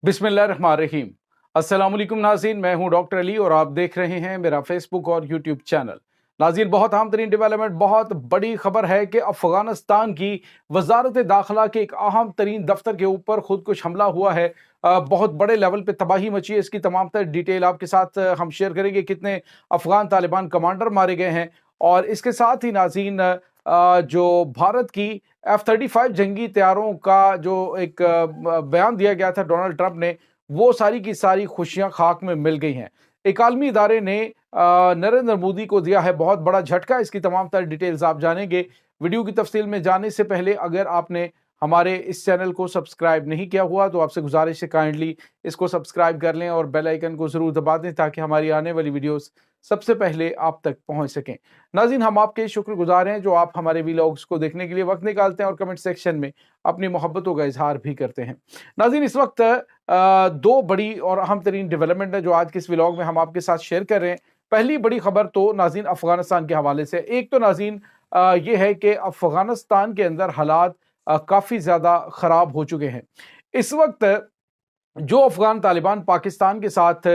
बिस्मिल्लाहिर्रहमानिर्रहीम। अस्सलाम वालेकुम नाज़रीन, मैं हूं डॉक्टर अली और आप देख रहे हैं मेरा फेसबुक और यूट्यूब चैनल। नाज़रीन, बहुत अहम तरीन डेवलपमेंट, बहुत बड़ी खबर है कि अफगानिस्तान की वजारत दाखिला के एक अहम तरीन दफ्तर के ऊपर खुदकुश हमला हुआ है। बहुत बड़े लेवल पे तबाही मची है। इसकी तमाम तर डिटेल आपके साथ हम शेयर करेंगे, कितने अफगान तालिबान कमांडर मारे गए हैं। और इसके साथ ही नाज़रीन, जो भारत की F-35 जंगी तैयारों का जो एक बयान दिया गया था डोनाल्ड ट्रंप ने, वो सारी की सारी खुशियां खाक में मिल गई हैं। एक आलमी इदारे ने नरेंद्र मोदी को दिया है बहुत बड़ा झटका। इसकी तमाम तर डिटेल्स आप जानेंगे। वीडियो की तफसील में जाने से पहले अगर आपने हमारे इस चैनल को सब्सक्राइब नहीं किया हुआ तो आपसे गुजारिश है काइंडली इसको सब्सक्राइब कर लें और बेल आइकन को ज़रूर दबा दें ताकि हमारी आने वाली वीडियोस सबसे पहले आप तक पहुंच सकें। नाज़रीन, हम आपके शुक्रगुजार हैं जो आप हमारे वीलॉग्स को देखने के लिए वक्त निकालते हैं और कमेंट सेक्शन में अपनी मोहब्बतों का इजहार भी करते हैं। नाज़रीन, इस वक्त दो बड़ी और अहम तरीन डेवलपमेंट है जो आज के इस व्लॉग में हम आपके साथ शेयर कर रहे हैं। पहली बड़ी खबर तो नाज़रीन अफगानिस्तान के हवाले से। एक तो नाज़रीन ये है कि अफगानिस्तान के अंदर हालात काफ़ी ज़्यादा ख़राब हो चुके हैं। इस वक्त जो अफगान तालिबान पाकिस्तान के साथ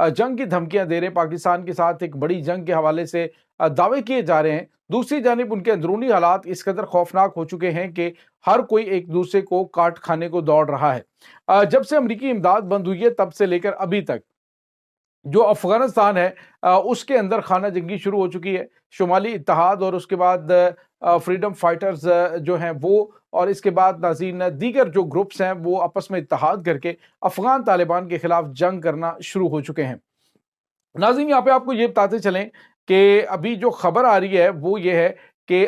जंग की धमकियां दे रहे हैं, पाकिस्तान के साथ एक बड़ी जंग के हवाले से दावे किए जा रहे हैं, दूसरी जानिब उनके अंदरूनी हालात इस कदर खौफनाक हो चुके हैं कि हर कोई एक दूसरे को काट खाने को दौड़ रहा है। जब से अमरीकी इमदाद बंद हुई है तब से लेकर अभी तक जो अफगानिस्तान है उसके अंदर खाना जंगी शुरू हो चुकी है। शुमाली इत्तेहाद और उसके बाद फ्रीडम फाइटर्स जो हैं वो, और इसके बाद नाज़रीन दीगर जो ग्रुप्स हैं वो आपस में इत्तेहाद करके अफगान तालिबान के खिलाफ जंग करना शुरू हो चुके हैं। नाज़रीन, यहाँ पे आपको ये बताते चलें कि अभी जो खबर आ रही है वो ये है कि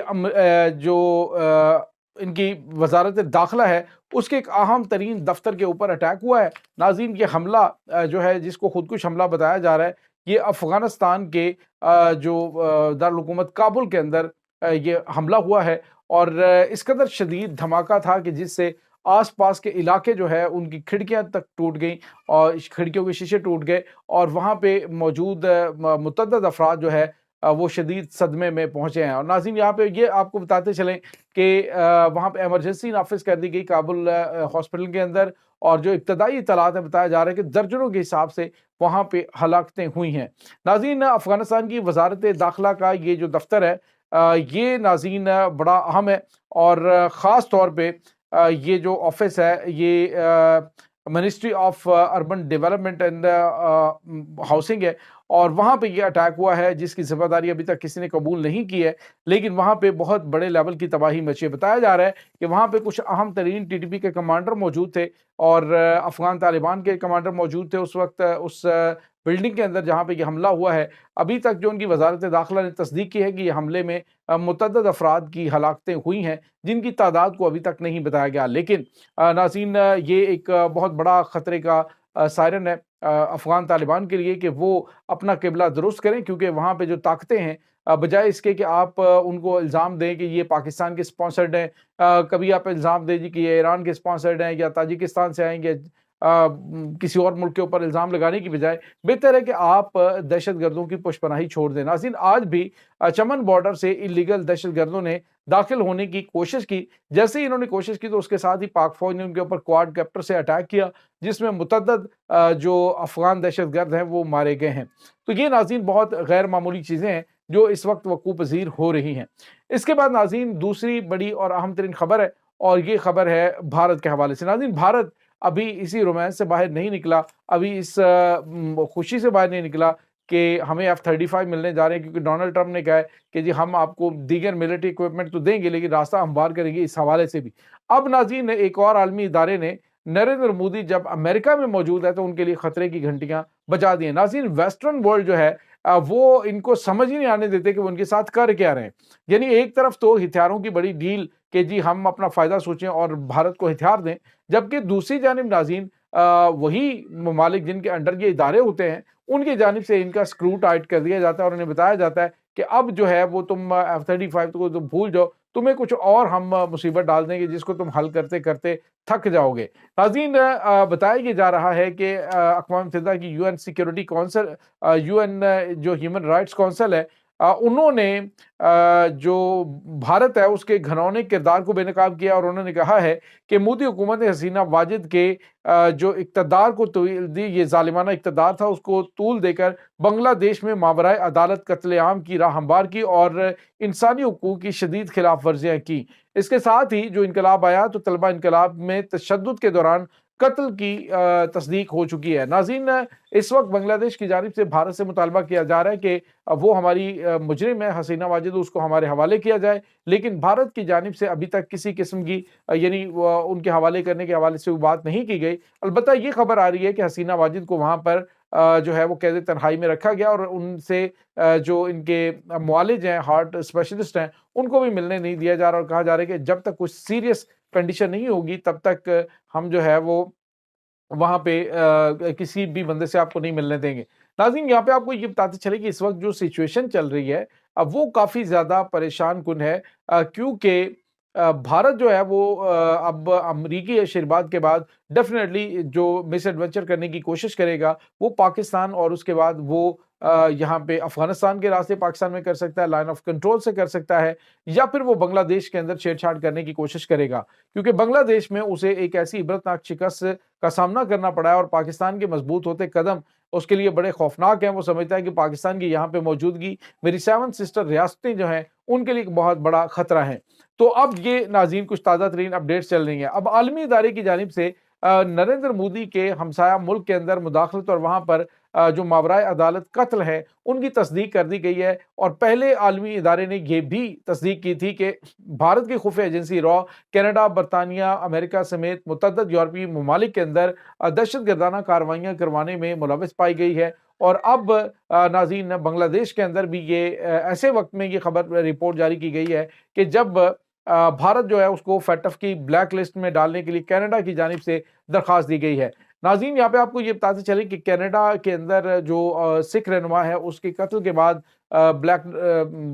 इनकी वजारत दाखिला है उसके एक अहम तरीन दफ्तर के ऊपर अटैक हुआ है। नाज़रीन, ये हमला जो है जिसको खुदकुश हमला बताया जा रहा है, ये अफगानिस्तान के दारुल हुकूमत काबुल के अंदर ये हमला हुआ है। और इस कदर शदीद धमाका था कि जिससे आस पास के इलाके जो है उनकी खिड़कियां तक टूट गई और खिड़कियों के शीशे टूट गए और वहाँ पे मौजूद मुतअद्दिद अफराद जो है वो शदीद सदमे में पहुंचे हैं। और नाज़रीन, यहाँ पे ये आपको बताते चलें कि वहाँ पे एमरजेंसी नाफिज कर दी गई काबुल हॉस्पिटल के अंदर, और जो इब्तदाई इत्तलात है बताया जा रहा है कि दर्जनों के हिसाब से वहाँ पे हलाकतें हुई हैं। नाज़रीन, अफगानिस्तान की वजारत दाखिला का ये जो दफ्तर है ये नाज़रीन बड़ा अहम है और ख़ास तौर पे ये जो ऑफिस है ये ministry of urban development and housing है और वहाँ पे ये अटैक हुआ है जिसकी जिम्मेदारी अभी तक किसी ने कबूल नहीं की है, लेकिन वहाँ पे बहुत बड़े लेवल की तबाही मची है। बताया जा रहा है कि वहाँ पे कुछ अहम तरीन टीटीपी के कमांडर मौजूद थे और अफगान तालिबान के कमांडर मौजूद थे उस वक्त उस बिल्डिंग के अंदर जहाँ पे ये हमला हुआ है। अभी तक जो उनकी वजारत दाखिला ने तस्दीक की है कि ये हमले में मुतअद्दिद अफराद की हलाकतें हुई हैं जिनकी तादाद को अभी तक नहीं बताया गया। लेकिन नाज़रीन, ये एक बहुत बड़ा ख़तरे का सायरन है अफगान तालिबान के लिए कि वो अपना किबला दुरुस्त करें, क्योंकि वहाँ पे जो ताकतें हैं बजाय इसके कि आप उनको इल्ज़ाम दें कि ये पाकिस्तान के स्पॉन्सर्ड हैं, कभी आप इल्ज़ाम दें जी कि ये ईरान के स्पॉन्सर्ड हैं या ताजिकिस्तान से आएंगे, किसी और मुल्क के ऊपर इल्ज़ाम लगाने की बजाय बेहतर है कि आप दहशतगर्दों की पुष्पनाही छोड़ दें। नाज़रीन, आज भी चमन बॉर्डर से इलीगल दहशतगर्दों ने दाखिल होने की कोशिश की। जैसे ही इन्होंने कोशिश की तो उसके साथ ही पाक फौज ने उनके ऊपर क्वाड कैप्टर से अटैक किया जिसमें मुतअद्दिद जो अफगान दहशतगर्द हैं वो मारे गए हैं। तो ये नाज़रीन बहुत गैर मामूली चीज़ें हैं जो इस वक्त वकूफ़ पज़ीर हो रही हैं। इसके बाद नाज़रीन दूसरी बड़ी और अहम तरीन खबर है और ये खबर है भारत के हवाले से। नाज़रीन, भारत अभी इसी रोमांस से बाहर नहीं निकला, अभी इस खुशी से बाहर नहीं निकला कि हमें F-35 मिलने जा रहे हैं, क्योंकि डोनाल्ड ट्रंप ने कहा है कि जी हम आपको दीगर मिलिट्री इक्विपमेंट तो देंगे लेकिन रास्ता हमवार करेंगे इस हवाले से भी। अब नाज़रीन, एक और आलमी इदारे ने नरेंद्र मोदी जब अमेरिका में मौजूद है तो उनके लिए खतरे की घंटियां बजा दी हैं। नाज़रीन, वेस्टर्न वर्ल्ड जो है वो इनको समझ ही नहीं आने देते कि वो उनके साथ कर क्या रहे हैं। यानी एक तरफ तो हथियारों की बड़ी डील कि जी हम अपना फ़ायदा सोचें और भारत को हथियार दें, जबकि दूसरी जानिब नाज़रीन वही ममालिक जिनके अंडर ये इदारे होते हैं उनकी जानिब से इनका स्क्रू टाइट कर दिया जाता है और उन्हें बताया जाता है कि अब जो है वो तुम F-35 को तुम भूल जाओ, तुम्हें कुछ और हम मुसीबत डाल देंगे जिसको तुम हल करते करते थक जाओगे। नाज़रीन, बताया ये जा रहा है कि अक़वाम मुत्तहिदा की UN सिक्योरिटी काउंसिल, UN जो ह्यूमन राइट्स काउंसिल है उन्होंने जो भारत है उसके घिनौने किरदार को बेनकाब किया और उन्होंने कहा है कि मोदी हुकूमत ने हसीना वाजिद के जो इक़्तिदार को तूल दी, ये ज़ालिमाना इक़्तिदार था, उसको तूल देकर बांग्लादेश में मावराए अदालत कत्लेआम की राह हमवार की और इंसानी हुकूक की शदीद खिलाफ वर्जियाँ की। इसके साथ ही जो इनकलाब आया तो तलबा इनकलाब में तशद्दुद के दौरान कत्ल की तस्दीक हो चुकी है। नाज़रीन, इस वक्त बांग्लादेश की जानिब से भारत से मुतालबा किया जा रहा है कि वो हमारी मुजरिम है हसीना वाजिद, उसको हमारे हवाले किया जाए, लेकिन भारत की जानिब से अभी तक किसी किस्म की यानी उनके हवाले करने के हवाले से वो बात नहीं की गई। अलबत्ता ये खबर आ रही है कि हसीना वाजिद को वहाँ पर जो है वो कैद तन्हाई में रखा गया और उनसे जो इनके मुआलिज हैं, हार्ट स्पेशलिस्ट हैं, उनको भी मिलने नहीं दिया जा रहा और कहा जा रहा है कि जब तक कुछ सीरियस कंडीशन नहीं होगी तब तक हम जो है वो वहाँ पे किसी भी बंदे से आपको नहीं मिलने देंगे। नाज़रीन, यहाँ पे आपको ये बताते चले कि इस वक्त जो सिचुएशन चल रही है अब वो काफ़ी ज़्यादा परेशान कुन है, क्योंकि भारत जो है वो अब अमरीकी आशीर्वाद के बाद डेफिनेटली जो मिस एडवेंचर करने की कोशिश करेगा वो पाकिस्तान और उसके बाद वो यहाँ पे अफगानिस्तान के रास्ते पाकिस्तान में कर सकता है, लाइन ऑफ कंट्रोल से कर सकता है, या फिर वो बांग्लादेश के अंदर छेड़छाड़ करने की कोशिश करेगा, क्योंकि बांग्लादेश में उसे एक ऐसी इबरतनाक शिकस्त का सामना करना पड़ा है और पाकिस्तान के मजबूत होते कदम उसके लिए बड़े खौफनाक हैं। वो समझता है कि पाकिस्तान की यहाँ पे मौजूदगी मेरी 7 सिस्टर रियासतें जो हैं उनके लिए एक बहुत बड़ा खतरा है। तो अब ये नाज़रीन कुछ ताज़ा तरीन अपडेट्स चल रही हैं। अब आलमी इदारे की जानिब से नरेंद्र मोदी के हमसाया मुल्क के अंदर मुदाखलत और वहाँ पर जो मावराए अदालत कत्ल है उनकी तस्दीक कर दी गई है। और पहले आलमी इदारे ने यह भी तस्दीक की थी कि भारत की खुफिया एजेंसी रॉ कनाडा, बरतानिया, अमेरिका समेत मुतअद्दिद यूरोपीय ममालिक के अंदर दहशत गर्दाना कार्रवाइयाँ करवाने में मुलव्वस पाई गई है। और अब नाज़रीन, बांग्लादेश के अंदर भी ये ऐसे वक्त में ये खबर रिपोर्ट जारी की गई है कि जब भारत जो है उसको फैटफ की ब्लैक लिस्ट में डालने के लिए कनाडा की जानिब से दरख्वास्त दी गई है। नाज़रीन, यहाँ पे आपको ये बताते चले कि कनाडा के अंदर जो सिख रहनुमा है उसके कत्ल के बाद ब्लैक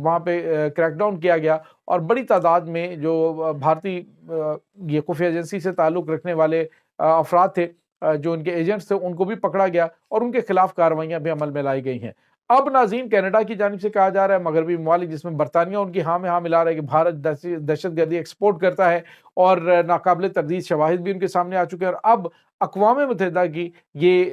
वहाँ पे क्रैकडाउन किया गया और बड़ी तादाद में जो भारतीय ये खुफिया एजेंसी से ताल्लुक़ रखने वाले अफराद थे, जो उनके एजेंट्स थे, उनको भी पकड़ा गया और उनके खिलाफ कार्रवाइयाँ भी अमल में लाई गई हैं। अब नाज़रीन, कनाडा की जानिब से कहा जा रहा है, मगरबी ममालिक जिसमें बरतानिया उनकी हाँ में हाँ मिला रहा है कि भारत दहशतगर्दी एक्सपोर्ट करता है और नाकाबिले तरदीद शवाहिद भी उनके सामने आ चुके हैं। और अब अक़वाम मुत्तहिदा की ये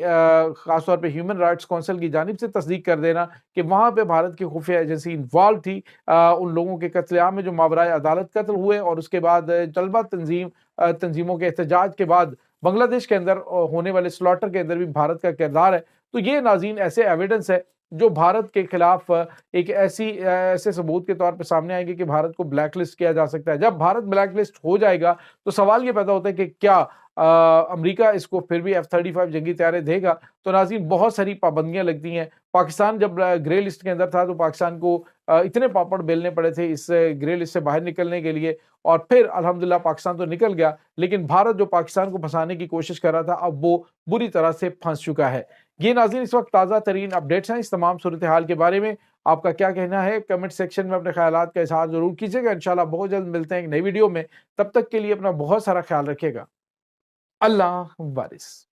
ख़ासतौर पे ह्यूमन राइट्स काउंसिल की जानिब से तस्दीक कर देना कि वहाँ पे भारत की खुफिया एजेंसी इन्वॉल्व थी उन लोगों के कत्लेआम में जो मावराए अदालत कत्ल हुए और उसके बाद तलबा तंजीमों के एहतजाज के बाद बांग्लादेश के अंदर होने वाले स्लॉटर के अंदर भी भारत का किरदार है। तो ये नाज़रीन ऐसे एविडेंस है जो भारत के खिलाफ एक ऐसे सबूत के तौर पे सामने आएंगे कि भारत को ब्लैक लिस्ट किया जा सकता है। जब भारत ब्लैक लिस्ट हो जाएगा तो सवाल ये पैदा होता है कि क्या अमेरिका इसको फिर भी F-35 जंगी तैयारे देगा? तो नाज़रीन, बहुत सारी पाबंदियां लगती हैं। पाकिस्तान जब ग्रे लिस्ट के अंदर था तो पाकिस्तान को इतने पापड़ बेलने पड़े थे इस ग्रे लिस्ट से बाहर निकलने के लिए, और फिर अल्हम्दुलिल्लाह पाकिस्तान तो निकल गया, लेकिन भारत जो पाकिस्तान को फंसाने की कोशिश कर रहा था अब वो बुरी तरह से फंस चुका है। ये नाज़रीन इस वक्त ताज़ा तरीन अपडेट्स हैं इस तमाम सूरत हाल के बारे में। आपका क्या कहना है? कमेंट सेक्शन में अपने ख्यालात का इज़हार ज़रूर कीजिएगा। इंशाल्लाह बहुत जल्द मिलते हैं एक नई वीडियो में। तब तक के लिए अपना बहुत सारा ख्याल रखिएगा। अल्लाह वारिस।